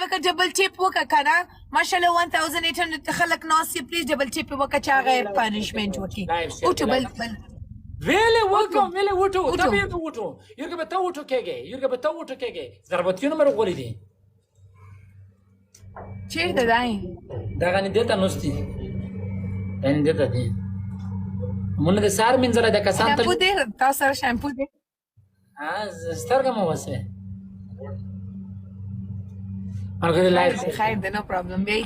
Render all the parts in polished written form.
وکړه ډبل چیپ وکړه کنه ماشاءالله 1800 خلک ناس یې پلیز ډبل چیپ وکړه چې هغه پنیشمنت وکړي اوټو بل ویلې وکم ویلې وټو تبې ته وټو یورګه به ته وټو کېږي ضربتیونه مې غولې دي چیرته دی دا غني دته نوستي ان دته دي مونږ د سار منځله د کسان ته شامپو دې تاسو سره شامپو دې سترګه مو وسه ملګری لایف خیر ده نو پرابلم بیا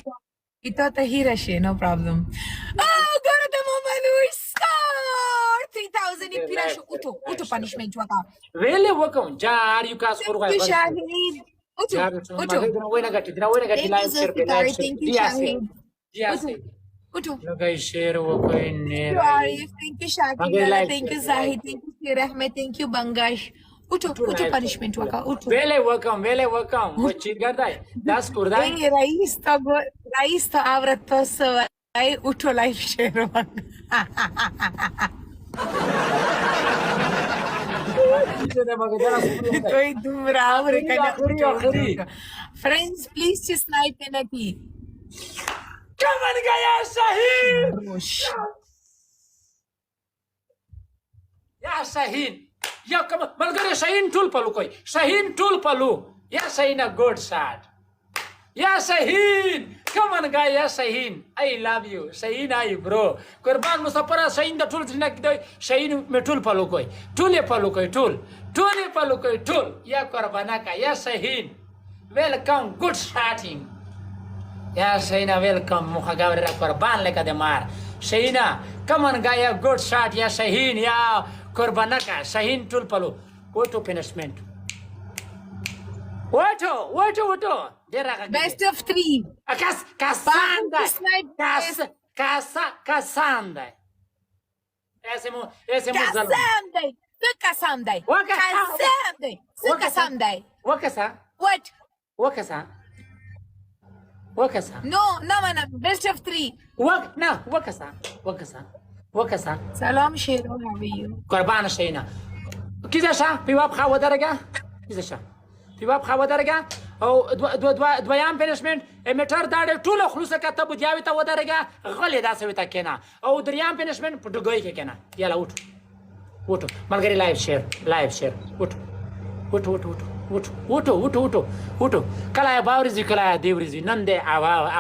ایته ته هیره شي نو پرابلم ګوره د ماملوی سکار 3000 پیراش اوټو پنیشمنت وکا ویلې وکم جار یو کاس ورغای شاهین اوټو وینه غټي لایف شیر په لایف شیر اوټو لګای شیر وکای نه thank you شاهین thank you زاهد thank you شیر احمد thank you بنگاش اوټو پنیشمنت وکا اوټو ویلې وکم و چی ګرځای داس کوردای رئیس ته اورت تاسو ای اوټو لایف شیر وکا توی دومره اورې کنه فرینډز پلیز چې سنایپ نه کی کمن گیا شاهین یا شاهین یا کم ملګری شاهین ټول پلو کوي شاهین ټول پلو یا شاهین ا ګډ شاټ یا شاهین کمن گیا شاهین آی لو یو شاهین آی برو قربان مسافر شاهین د ټول ځنه کې شاهین می ټول پلو کوي ټول پلو کوي یا قربانا کا یا شاهین ویلکم ګډ شاټینګ یا شاهینا ویلکم مخاګاور را قربان لکه د مار شاهینا کمن گایا ګډ شاټ یا شاهین یا قربانا کا شاهین ټول پلو وټو پنشمنت وټو ډیر راغی بیسټ اف 3 کاساندا اسمو کاساندای وکسا No, mana best of 3 وکسا سلام شیرو how are you قربان شینا کیزشا پیواب خوا درگه او دویام پنشمنت میټر داړه ټول خلوصه کته بودیاوی ته ودرګه غلې داسې وته کینا او دریام پنشمنت پټګوي کې کینا یالا وټو ملګری لایف شیر وټو کله باورځي کله دیورځي نن دې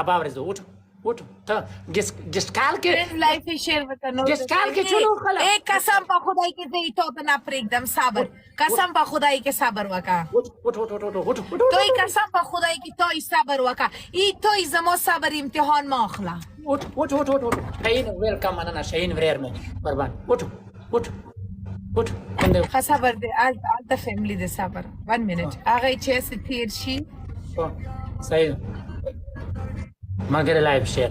باورځي وټو ته جس کال کې لایف شیر وکړو جس کال کې چلو خلا ایک قسم په خدای کې دې ته نه پرېږدم صبر قسم په خدای کې صبر وکړه وټو توي قسم په خدای کې توي صبر وکړه ای توي زمو صبر امتحان ما اخلا وټو شاهین ویلکم انا شاهین وریر مې قربان وټو صبر دې آل فیملی دې صبر 1 منټ هغه چې تیر شي صحیح مگر لایف شیر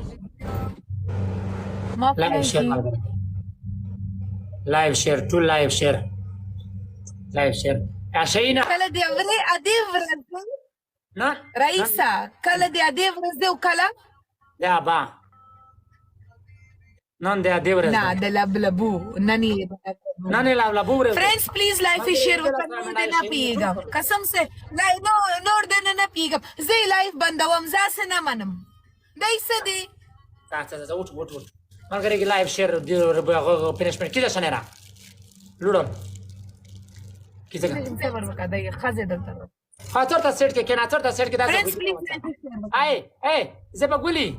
لایف شیر شاهین کله دې ورځ نه رئیسا کله دې ورځ او کله دا با نن دې ورځ نه د لبلبو نني لبلبو فرینڈز پلیز لائف شیر وکړئ نه پیګم قسم سے نور دنه نه پیګم زه لایف بندوم زاسه نه منم دای څه دی تاسو وټ ملګری کې لایف شیر دی پنشمنت کیده شنه لوړل کیده صبر وکړه دای خزه دلته خاطر ته سیټ کې کنه ته سیټ کې فرینډز پلیز ای زبګولی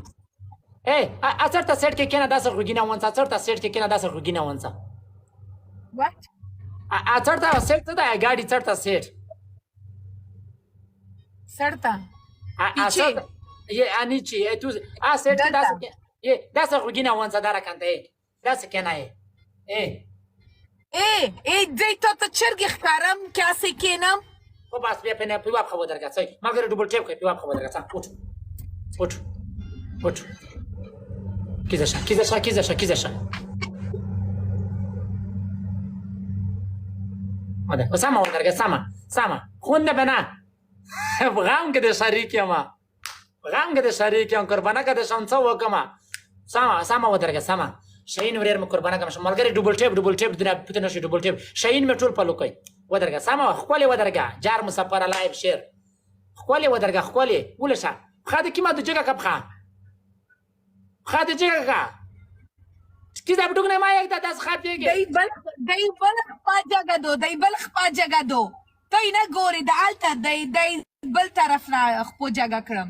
اثر ته سیټ کې کنه داسه غوګینه ونڅ اثر ته سیټ کې کنه داسه غوګینه ونڅ what اثر ته سیټ ته गाडी चढता सेट चढता पीछे ये anici e tu सेट داسه ये داسه غوګینه ونڅ دارا کنده داسه کنه دې ته چرګ ښکارم کیسه کینم او بس بیا په نه پیواب خو درګه څای مګر ډبل ټیپ کوي پیواب خو درګه څا وټ کیزه هذا وسامة ودرجة سما خونده بنا غام كده شريك يا قربانا كده شانسا وكما سما ودرجة سما شاهین وریر م قربانا كما ملګری ډبل ټیپ دنه پته نشي ډبل ټیپ شاهین می ټول پلو کوي ودرګه سما خپل ودرګه جار مسافر لایف شیر خولي ودرګه خولي ولشه خاطر کی ما د جګه کپ خا خاطر جګه کا کی دا بډوګ نه ما یک داس خا پیګه دای بل خپا جګه دو دای بل خپا جګه دو ته نه ګوري د الته دای بل طرف نه خپو جګه کړم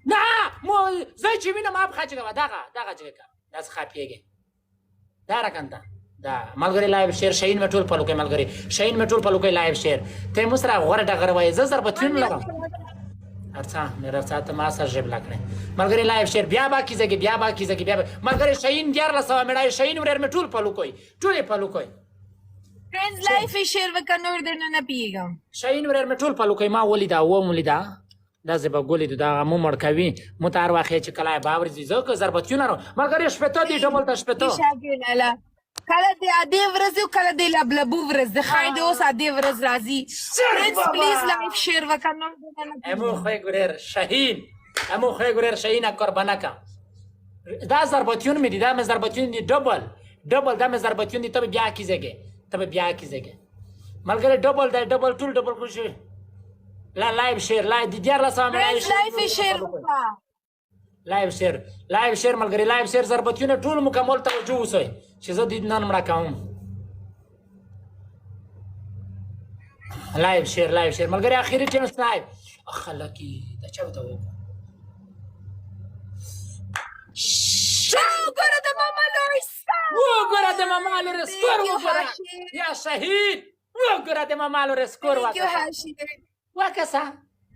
نه مو زه چې وینم ما خا جګه دغه جګه داس خا پیګه دا راکنده دا ملګری لایو شیر شاهین مټول په لوکې ملګری شاهین مټول په لوکې لایو شیر ته مسره غوړه ډغره وای ز ضربتون لرم ارڅه مې راځه ما سره جيب لګنه ملګری لایو شیر بیا با کیږي بیا ملګری شاهین 1100 مړای شاهین ورر مټول په لوکې ټول په لوکې فريندز لایف شیر وکنور درنه پیګم شاهین ورر مټول په لوکې ما ولیدا ولیدا دا زه به ګولې دا مو مړ کوي مو تار واخې چې کله باور زی زه که ضربتون لرم ملګری شپته دی ډبل ته شپته شاګلاله کله دې اده ورځ او کله دې لبلبو ورځ د خاید اوس اده ورځ راځي فريندز پلیز لایک شیر وکنه امو خیګورر شاهین قربانه کا دا ضربتون می دي دا ضربتون دي ډبل دا ضربتون دي ته بیا کیږي ملګری ډبل ټول ډبل خوشي لا لایو شیر لایو دي دیار لا سلام لایف شیر وکا لایو شیر ملګری لایو شیر ضربتونه ټول مکمل توجه وسوي چې زه دې نن مړه کوم لایو شیر ملګری اخیری چې سنایپ اخلکی دا چا وته و وګوره د ماما لور سکور وګوره یا شهید وګوره د ماما لور سکور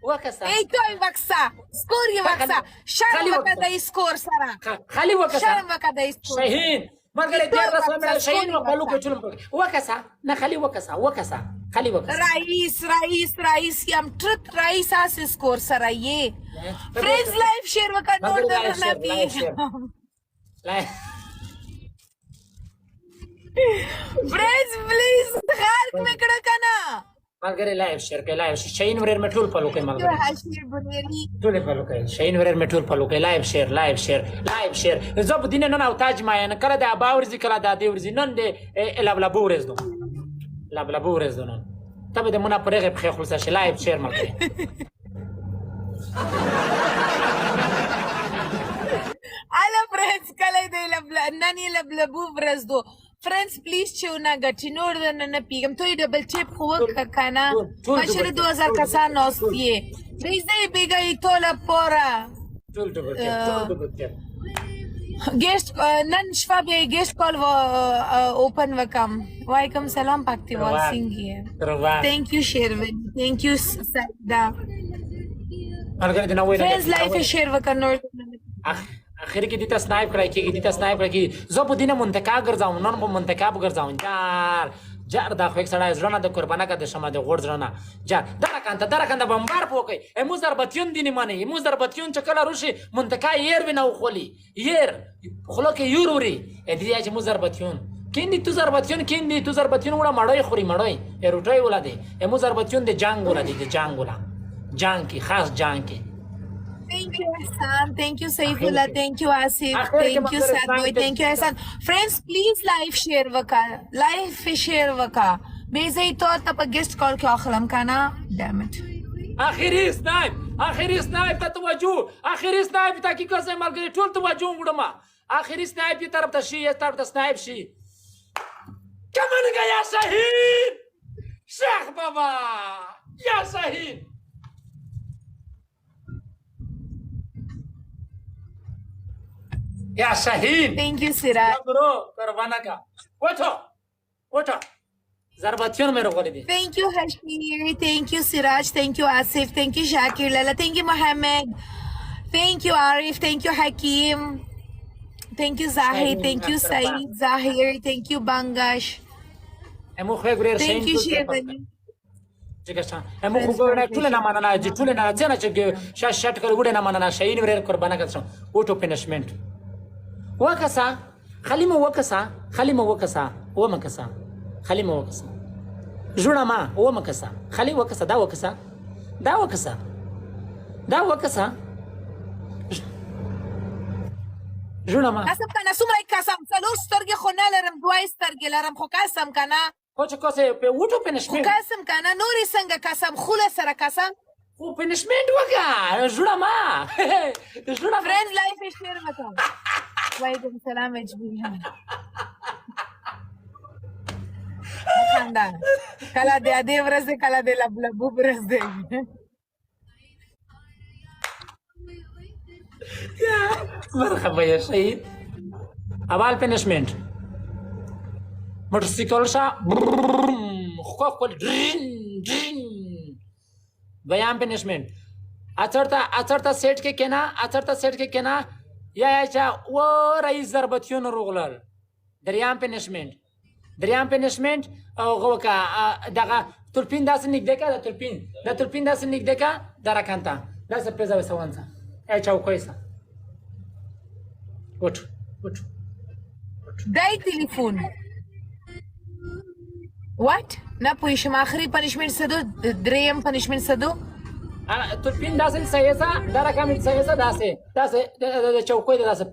وکسا ای توی وکسا سکوری وکسا شرم وکدای سکور سره خالی وکسا شرم وکدای سکور شاهین ملګری دې رسمه شاهین په لوکو چلم وکسا نه خالی وکسا رئیس یم ټرک رئیس اس سکور سره یې فريندز لایف شیر وکنور درنه پیګم فريندز پلیز خلق میکړه کنه ملګری لایو شیر کې لایو شاهین ورر مټول په لوکې ملګری ټول په لوکې شاهین ورر مټول په لوکې لایو شیر زه په دینه نن او تاج ما نه کړه د باورزي کړه د دې ورزي نن د لبلبو ورز نن ته د منا پرغه په خلص شي لایو شیر ملګری الا فريندز کله دې لبلبو ورز دو فريندز پلیز چونه غټینور نه پیګم ته ډبل چیپ خو کنه مشر 2000 کسان اوسئ دې بیګای توله پورا ټول ډبل گیسٹ نن شفا به گیسٹ کال اوپن وکم وعلیکم سلام پاکتی وال سنگی تhank you شیروین thank you سعیدا فريندز لایف شیر وکنور اخر کې دې ته سنایپ کړی زه په دینه منتقا ګرځاوم نن په منتقا ګرځاوم جار دا خو یک سړی زړه نه د قربانه کا د شمه د غوړ زړه نه جار درکانته بمبار پوکي امو ضربتون دي نه مانی امو ضربتون چې کله روشي منتقا ير وینه خولي ير خلو کې یوروري دې چې مو ضربتون کیندي تو ضربتون وړه مړای خوري مړای روټای ولادي امو ضربتون د جنگ ولا جنگ کی خاص جنگ کی Thank you, Hassan. Thank you, Saifullah. Thank you, Asif. Thank you, Sadboy. Thank you, Hassan. Friends, please live share waka. Bezai to tap guest call ke akhlam kana. Damn it. آخری سنایپ ته توجه آخری سنایپ ته کی کوسه ملګری ټول توجه وړم آخری سنایپ یې طرف ته شي طرف ته سنایپ شي کمن گیا شهید شیخ بابا یا شهید یا شاهین Thank you, Siraj. برو قربانه کا وټو ضربتون مې روغلې دي Thank you, Hashmir. Thank you, Siraj. Thank you, Asif. Thank you, Shakir Lala. Thank you, Mohammed. Thank you, Arif. Thank you, Hakim. Thank you, Zahid. Thank you, Saeed. Zahir. Thank you, Bangash. امو خو ګریر Thank you, Shevani. څنګه امو خو ګورنه ټول نه مننه چې ټول نه ځنه چې شات کړ ګډه نه مننه شاهین ورر قربانه کړم اوټو پنشمنت وکسا خلیمه وکسا جوړه ما ومکسا خلی وکسا دا وکسا جوړه ما قسم کنه څومره قسم څلور سترګې خو نه لرم دوه سترګې لرم خو قسم کنه خو چې کوسه په وټو پنشمنت قسم کنه نورې څنګه قسم خوله سره قسم خو پنشمنت وکړه زړه ما زړه فرینډز لایف شیر وکړه وعلیکم السلام اجبیان خاندان کله د ادې ورځ دی کله د لبلبو ورځ دی مرحبا يا شهيد اول پنشمنت موتورسیکل شا خوف کول بیان پنشمنت اچرتا سیټ کې کنا یا چا و رئیس ضربتیون روغلل دریام پنشمنت او غوکا دغه تلپین داس نګدکا د تلپین داس نګدکا درکانتا داس پزا وسوانسا ای چاو کویسا وټ دای تلیفون وات نه پوښم اخري پنشمنت سدو دریم پنشمنت سدو تلپین داس سایسا درکامل سایسا داسه د چوکوي داسه